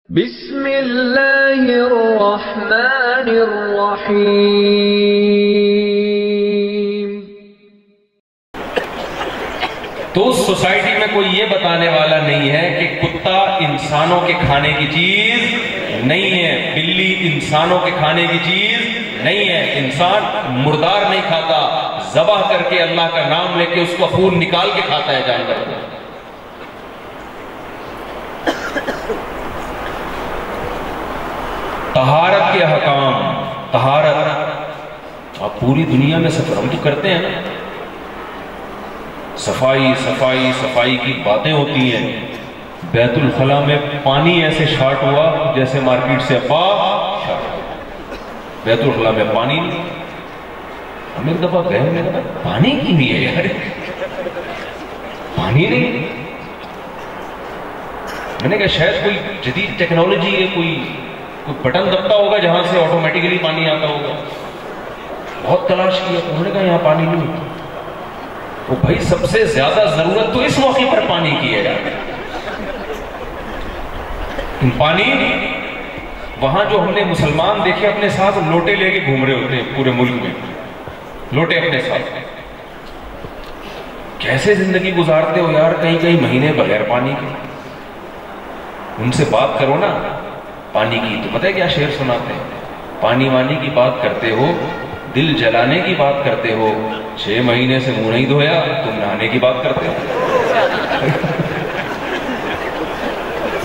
بسم اللہ الرحمن الرحیم۔ تو اس سوسائٹی میں کوئی یہ بتانے والا نہیں ہے کہ کتا انسانوں کے کھانے کی چیز نہیں ہے، بلی انسانوں کے کھانے کی چیز نہیں ہے۔ انسان مردار نہیں کھاتا، ذبح کر کے اللہ کا نام لے کے اس کو خون نکال کے کھاتا ہے جانور کو۔ طہارت کے احکام، طہارت آپ پوری دنیا میں سفر ہم تو کرتے ہیں نا، صفائی صفائی صفائی کی باتیں ہوتی ہیں۔ بیت الخلاء میں پانی ایسے شارٹ ہوا جیسے مارکیٹ سے شارٹ۔ بیت الخلاء میں پانی نہیں۔ ہم ایک دفعہ گئے، میں نے کہا پانی کی نہیں ہے یار، پانی نہیں۔ میں نے کہا شاید کوئی جدید ٹیکنالوجی ہے، کوئی بٹن دبتا ہوگا جہاں سے آٹومیٹکلی پانی آتا ہوگا۔ بہت تلاش کیا، انہوں نے کہا یہاں پانی نہیں ہوتا۔ وہ بھائی سب سے زیادہ ضرورت تو اس موقع پر پانی کی ہے یار۔ پانی وہاں جو ہم نے مسلمان دیکھے اپنے ساتھ لوٹے لے کے گھوم رہے ہوتے ہیں پورے ملک میں، لوٹے اپنے ساتھ۔ کیسے زندگی گزارتے ہو یار، کئی کئی مہینے بغیر پانی کے۔ ان سے بات کرو نا پانی کی تو پتہ ہے کیا شعر سناتے ہیں؟ پانی وانی کی بات کرتے ہو، دل جلانے کی بات کرتے ہو، 6 مہینے سے منہ نہیں دھویا تم نہانے کی بات کرتے ہو۔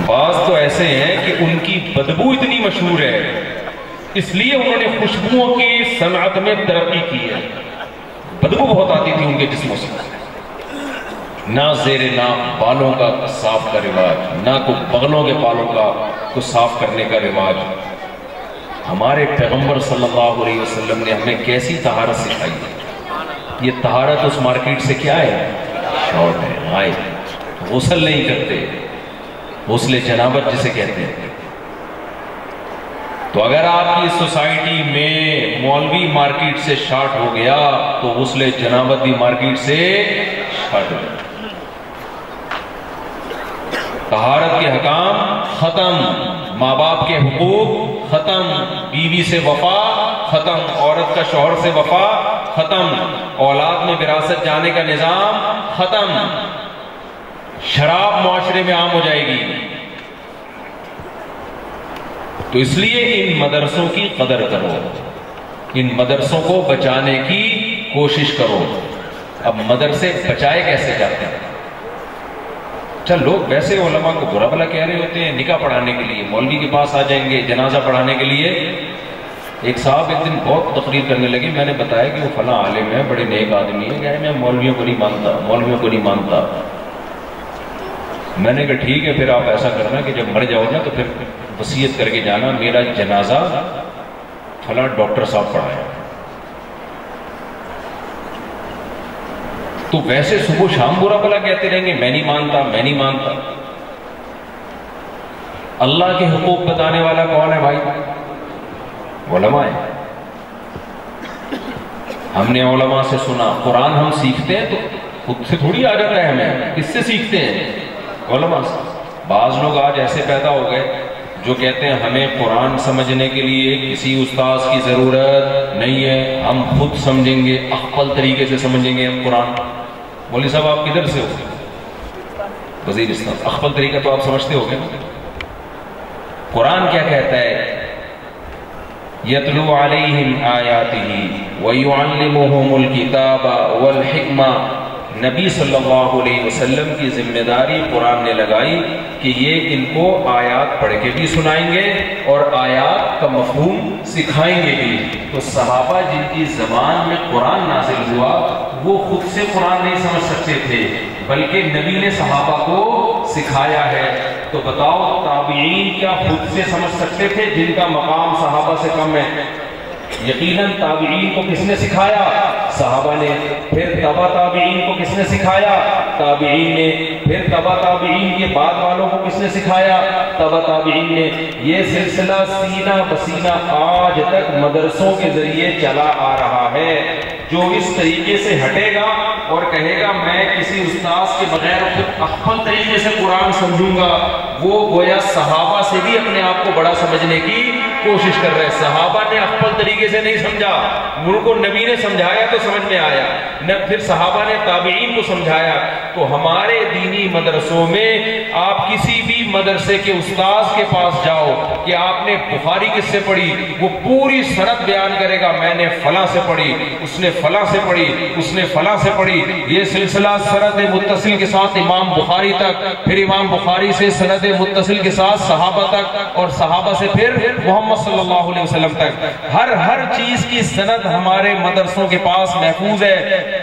بعض تو ایسے ہیں کہ ان کی بدبو اتنی مشہور ہے، اس لیے انہوں نے خوشبوؤں کی صنعت میں ترقی کی ہے۔ بدبو بہت آتی تھی ان کے جسموں سے۔ نہ زیر ناک بالوں کا صاف کا رواج، نہ کوئی بغلوں کے بالوں کا کو صاف کرنے کا رواج۔ ہمارے پیغمبر صلی اللہ علیہ وسلم نے ہمیں کیسی طہارت سکھائی ہے۔ یہ طہارت اس مارکیٹ سے کیا ہے؟ شارٹ ہے، آئے غسل نہیں کرتے، غسل جنابت جسے کہتے ہیں۔ تو اگر آپ کی سوسائٹی میں مولوی مارکیٹ سے شارٹ ہو گیا تو غسل جنابت بھی مارکیٹ سے شارٹ ہو گیا۔ طہارت کے حکام ختم، ماں باپ کے حقوق ختم، بیوی سے وفا ختم، عورت کا شوہر سے وفا ختم، اولاد میں وراثت جانے کا نظام ختم، شراب معاشرے میں عام ہو جائے گی۔ تو اس لیے ان مدرسوں کی قدر کرو، ان مدرسوں کو بچانے کی کوشش کرو۔ اب مدرسے بچائے کیسے جاتے ہیں؟ چل لوگ ویسے علماء کو برا بھلا کہہ رہے ہوتے ہیں، نکاح پڑھانے کے لیے مولوی کے پاس آ جائیں گے، جنازہ پڑھانے کے لیے۔ ایک صاحب ایک دن بہت تقریر کرنے لگے، میں نے بتایا کہ وہ فلاں عالم ہے، بڑے نیک آدمی ہے، کہہ میں مولویوں کو نہیں مانتا، مولویوں کو نہیں مانتا۔ میں نے کہا ٹھیک ہے، پھر آپ ایسا کرنا کہ جب مر جاؤ نا تو پھر وصیت کر کے جانا میرا جنازہ فلاں ڈاکٹر صاحب پڑھائے۔ تو ویسے صبح شام برا بھلا کہتے رہیں گے، میں نہیں مانتا میں نہیں مانتا۔ اللہ کے حقوق بتانے والا کون ہے بھائی؟ علماء ہیں۔ ہم نے علماء سے سنا، قرآن ہم سیکھتے ہیں تو خود سے تھوڑی آ جاتا ہے ہمیں، کس سے سیکھتے ہیں؟ علماء سے۔ بعض لوگ آج ایسے پیدا ہو گئے جو کہتے ہیں ہمیں قرآن سمجھنے کے لیے کسی استاذ کی ضرورت نہیں ہے، ہم خود سمجھیں گے، اخپل طریقے سے سمجھیں گے ہم قرآن۔ مولوی صاحب آپ کدھر سے ہو؟ وزیرستان۔ اخپل طریقہ تو آپ سمجھتے ہو گے نا؟ قرآن کیا کہتا ہے؟ یتلو علیہم آیاتہ ویعلمہم الکتاب والحکمہ۔ نبی صلی اللہ علیہ وسلم کی ذمہ داری قرآن نے لگائی کہ یہ ان کو آیات پڑھ کے بھی سنائیں گے اور آیات کا مفہوم سکھائیں گے بھی۔ تو صحابہ جن کی زبان میں قرآن نازل ہوا وہ خود سے قرآن نہیں سمجھ سکتے تھے، بلکہ نبی نے صحابہ کو سکھایا ہے۔ تو بتاؤ تابعین کیا خود سے سمجھ سکتے تھے جن کا مقام صحابہ سے کم ہے؟ یقیناً تابعین کو کس نے سکھایا؟ صحابہ نے۔ پھر تبع تابعین کو کس نے سکھایا؟ تابعین نے۔ پھر تبع تابعین کے بعد والوں کو کس نے سکھایا؟ تبع تابعین نے۔ یہ سلسلہ سینہ بسینہ آج تک مدرسوں کے ذریعے چلا آ رہا ہے۔ جو اس طریقے سے ہٹے گا اور کہے گا میں کسی استاذ کے بغیر خود اخفل طریقے سے قرآن سمجھوں گا، وہ گویا صحابہ سے بھی اپنے آپ کو بڑا سمجھنے کی کوشش کر رہے ہیں۔ صحابہ نے اخفل طریقے سے نہیں سمجھا، ان کو نبی نے سمجھایا تو سمجھ میں آیا، پھر صحابہ نے تابعین کو سمجھایا۔ تو ہمارے دینی مدرسوں میں آپ کسی بھی مدرسے کے استاذ کے پاس جاؤ کہ آپ نے بخاری کس سے پڑھی، وہ پوری سند بیان کرے گا، میں نے فلاں سے پڑھی، اس نے فلاں سے پڑھی، اس نے فلاں سے پڑھی، یہ سلسلہ سند متصل کے ساتھ امام بخاری تک، پھر امام بخاری سے سند متصل کے ساتھ صحابہ تک، اور صحابہ سے پھر محمد صلی اللہ علیہ وسلم تک۔ ہر چیز کی سند ہمارے مدرسوں کے پاس محفوظ ہے،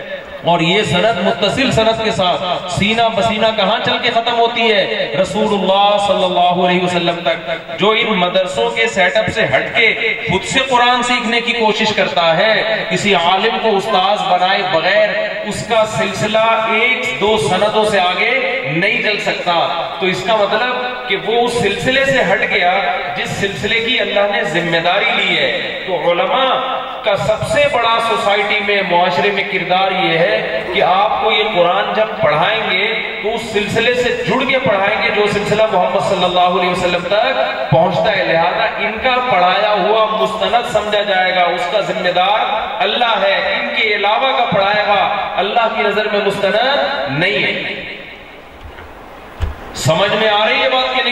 اور یہ سند متصل سند کے ساتھ سینہ بسینہ کہاں چل کے ختم ہوتی ہے؟ رسول اللہ صلی اللہ علیہ وسلم تک۔ جو ان مدرسوں کے سیٹ اپ سے ہٹ کے خود سے قرآن سیکھنے کی کوشش کرتا ہے، کسی عالم کو استاذ بنائے بغیر اس کا سلسلہ ایک دو سندوں سے آگے نہیں چل سکتا، تو اس کا مطلب کہ وہ اس سلسلے سے ہٹ گیا جس سلسلے کی اللہ نے ذمہ داری لی ہے۔ تو علماء کا سب سے بڑا سوسائٹی میں، معاشرے میں کردار یہ ہے کہ آپ کو یہ قرآن جب پڑھائیں گے تو اس سلسلے سے جڑ کے پڑھائیں گے جو سلسلہ محمد صلی اللہ علیہ وسلم تک پہنچتا ہے۔ لہذا ان کا پڑھایا ہوا مستند سمجھا جائے گا، اس کا ذمہ دار اللہ ہے، ان کے علاوہ کا پڑھائے گا اللہ کی نظر میں مستند نہیں ہے۔ سمجھ میں آ رہی ہے بات کہ نہیں؟